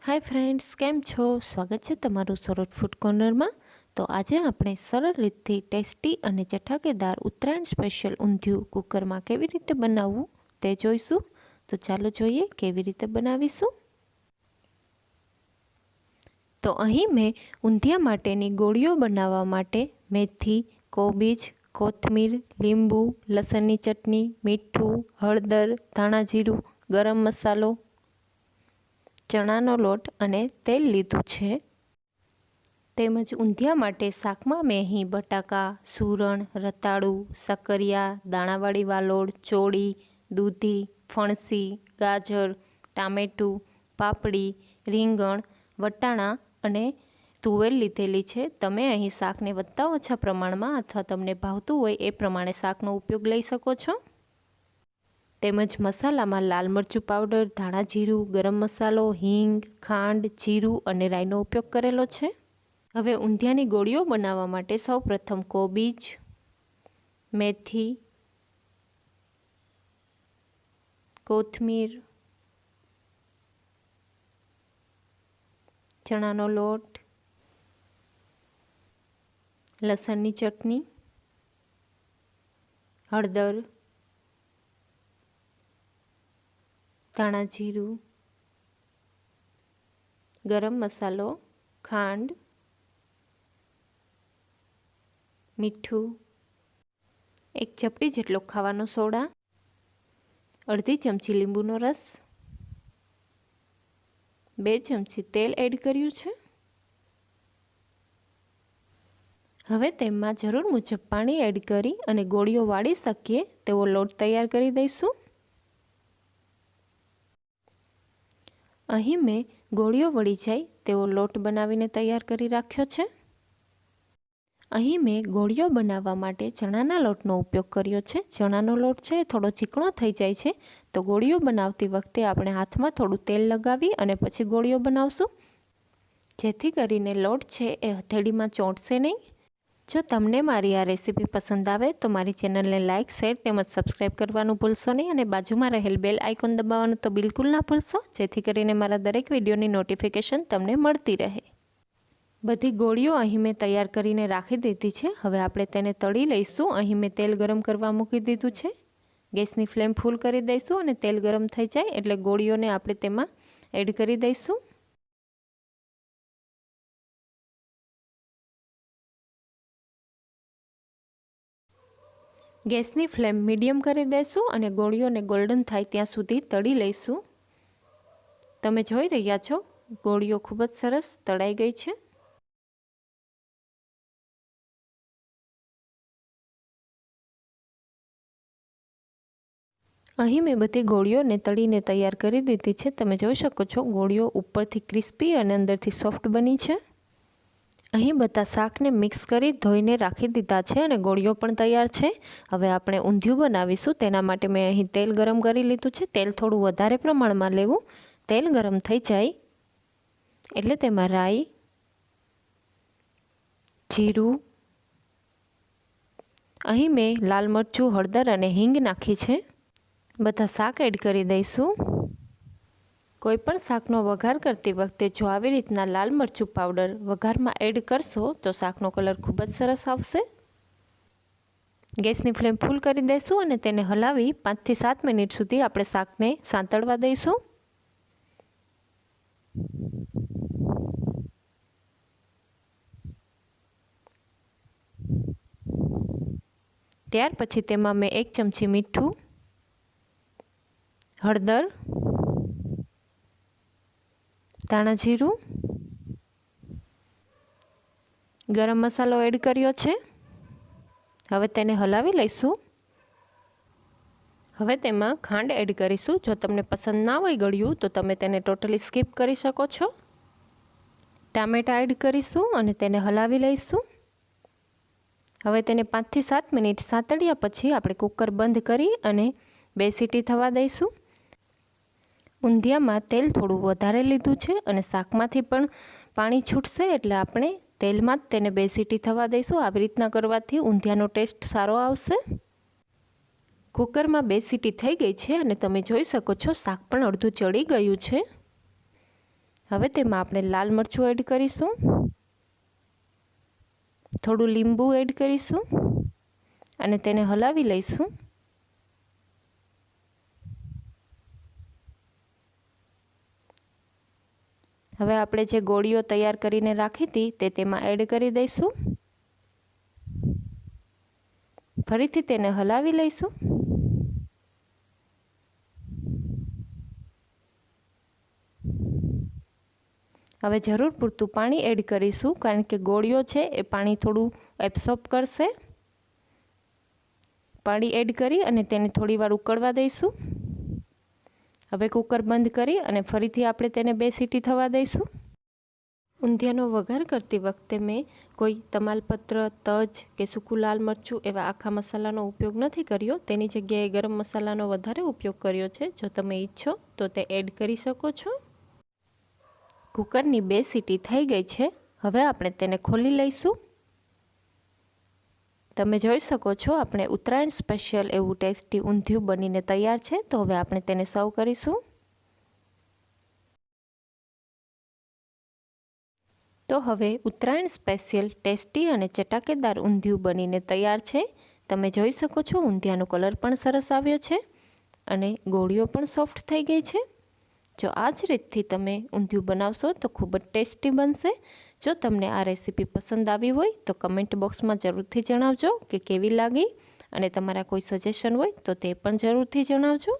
Hi friends, केम छो? स्वागत है तमारू सोरथ फूड कॉर्नर में। तो आज आपणे सरल रीतथी टेस्टी अने चटाकेदार उत्तरायण स्पेशल ऊंधिયું कूकर में केवी रीते बनाववुं ते जोईशुं। तो चालो जोईए केवी रीते बनावीशुं। तो अहीं मैं ऊंधिया माटेनी गोळीओ बनाववा माटे मेथी, कोबीज, कोथमीर, લીંબુ, लसणनी चटनी, मीठुं, हळदर, धाणा जीरुं, गरम मसालो, चणानो लोट अने तेल लीधुं छे। तेमज ऊंधिया माटे शाकमां मैं अहीं बटाका, सूरण, रताळू, सकरिया, दाणावाળી वालोड़, चोળી, दूधी, फणसी, गाजर, टामेटुं, पापड़ी, રીંગણ, वटाणा अने तुवेर लीधेली छे। तमे अहीं शाकने वधता ओछा प्रमाणमां अथवा तमने भावतुं होय ए प्रमाणे शाकनो उपयोग लई शको छो। तेमज मसालामां लाल मरचुं पाउडर, धाणा जीरुं, गरम मसालो, हींग, खांड, जीरुं अने राईनो उपयोग करेलो छे। हवे ऊंधियानी गोळीओ बनाववा माटे सौ प्रथम कोबीज, मेथी, कोथमीर, चणानो लोट, लसणनी चटनी, हळदर, धाणा जीरुं, गरम मसालो, खांड, मीठुं, एक चपटी जेटलो खावानो सोडा, अर्धी चमची લીંબુનો रस, 2 चमची तेल एड कर्युं छे। हवे तेमां जरूर मुजब पाणी एड करी अने गोळीओ वाળી सकीए तेवो लोट तैयार करी दईशुं। अहीं मैं गोळीओ वળી जाय तेवो लोट बनावीने तैयार करी राख्यो छे। अहीं मैं गोळीओ बनाववा माटे चणाना लोटनो उपयोग कर्यो छे। चणानो लोट छे थोड़ो चीकणो थई जाय छे तो गोळीओ बनावती वखते आपणे हाथमां थोड़ुं तेल लगावी अने पछी गोळीओ बनावशुं, जेथी करीने लोट छे ए हथेळीमां ચોંટશે नहीं। जो तमने मारी आ रेसिपी पसंद आवे तो मारी चेनल ने लाइक, शेर तेमज सब्सक्राइब करवानुं भूलशो नहीं अने बाजुमां रहेल बेल आइकॉन दबाववानुं तो बिल्कुल ना भूलशो, जेथी करीने मारा दरेक विडियोनी नोटिफिकेशन तमने मळती रहे। बधी गोळीओ अहीं मैं तैयार करीने राखी दीधी छे। हवे आपणे तेने तળી लईशुं। अहीं मैं तेल गरम करवा मूकी दीधुं छे। गैसनी फ्लेम फूल करी दईशुं अने तेल गरम थई जाय एटले गोळीओने आपणे तेमां एड करी दईशुं। गैसनी फ्लेम मीडियम करी देशुं अने गोळीओने गोल्डन थाय त्यां सुधी तળી लईशुं। तमे जोई रह्या छो गोळीओ खूब ज सरस तळाई गई छे। अहीं मैं बधी गोळीओने तळीने तैयार करी दीधी छे। तमे जोई शको छो गोळीओ उपरथी क्रिस्पी अने अंदरथी सॉफ्ट बनी छे। अहीं बधा शाकने मिक्स करी धोईने राखी दीधा छे अने गोळीओ पण तैयार छे। हवे आपणे ऊंधिયું बनावीशुं तेना माटे मैं अहीं तेल गरम करी लीधुं छे। तेल थोड़ुं वधारे प्रमाणमां लेवुं। तेल गरम थई जाय एटले तेमां राई, जीरुं, अहीं मैं लाल मरचुं, हळदर अने हींग नाखी छे। बधा शाक एड करी दईशुं। कोईपण शाकनो वघार करती वखते जो आवी रीतना लाल मरचुं पाउडर वघारमां एड करशो तो शाकनो कलर खूब ज सरस आवशे। गैसनी फ्लेम फूल करी देशुं अने तेने हलावी 5 થી 7 मिनिट सुधी आपणे शाकने सांतळवा दईशुं। त्यार पछी तेमां मैं 1 चमची मीठुं, हळदर, धाणा जीरुं, गरम मसालो एड कर्यो छे। हवे तेने हलावी लईशुं। हवे तेमां खांड एड करीशुं। जो तमने पसंद ना होय गळ्युं तो तमे तेने टोटली स्कीप करी शको छो। टामेटा एड करीशुं अने तेने हलावी लईशुं। हवे तेने 5 થી 7 मिनिट सांतळ्या पछी आपणे कूकर बंध करी अने 2 सीटी थवा दईशुं। ऊंधियामां तेल थोड़ुं वधारे लीधुं छे अने शाकमांथी पण पाणी छूटशे एटले आपणे तेलमां ज तेने 2 सीटी थवा दईशुं। આવી રીતના કરવાથી ઊંધિયાનો ટેસ્ટ સારો આવશે। કુકરમાં 2 સીટી થઈ ગઈ છે અને તમે જોઈ શકો છો શાક પણ અડધું ચડી ગયું છે। હવે તેમાં આપણે લાલ મરચું એડ કરીશું, થોડું લીંબુ એડ કરીશું અને તેને હલાવી લઈશું. હવે આપણે જે ગોળીઓ તૈયાર કરીને રાખી હતી તે તેમાં એડ કરી દઈશું. ફરીથી તેને હલાવી લઈશું. હવે જરૂર પૂરતું પાણી એડ કરીશું, કારણ કે ગોળીઓ છે એ પાણી થોડું એબ્સોર્બ કરશે. પાણી એડ કરી અને તેને થોડીવાર ઉકળવા દઈશું. હવે કુકર બંધ કરી અને ફરીથી આપણે તેને 2 સીટી થવા દઈશું. ઊંધિયાનો વઘાર કરતી વખતે મેં કોઈ તમાલપત્ર, તજ કે સૂકું લાલ મરચું એવા આખા મસાલાનો ઉપયોગ નથી કર્યો. તેની જગ્યાએ ગરમ મસાલાનો વધારે ઉપયોગ કર્યો છે. જો તમે ઈચ્છો તો તે એડ કરી શકો છો. કુકરની 2 સીટી થઈ ગઈ છે. હવે આપણે તેને ખોલી લઈશું. તમે જોઈ શકો છો આપણે ઉત્તરાયણ સ્પેશિયલ એવું ટેસ્ટી ઊંધિયું બનીને તૈયાર છે. તો હવે આપણે તેને સર્વ કરીશું. તો હવે ઉત્તરાયણ સ્પેશિયલ ટેસ્ટી અને ચટાકેદાર ઊંધિયું બનીને તૈયાર છે. તમે જોઈ શકો છો ઊંધિયાનો કલર પણ સરસ આવ્યો છે અને ગોળીઓ પણ સોફ્ટ થઈ ગઈ છે. જો આ જ રીતથી તમે ઊંધિયું બનાવશો તો ખૂબ જ ટેસ્ટી બનશે. જો તમને આ રેસીપી પસંદ આવી હોય તો કમેન્ટ બોક્સમાં જરૂરથી જણાવજો કે કેવી લાગી, અને તમારા કોઈ સજેશન હોય તો તે પણ જરૂરથી જણાવજો.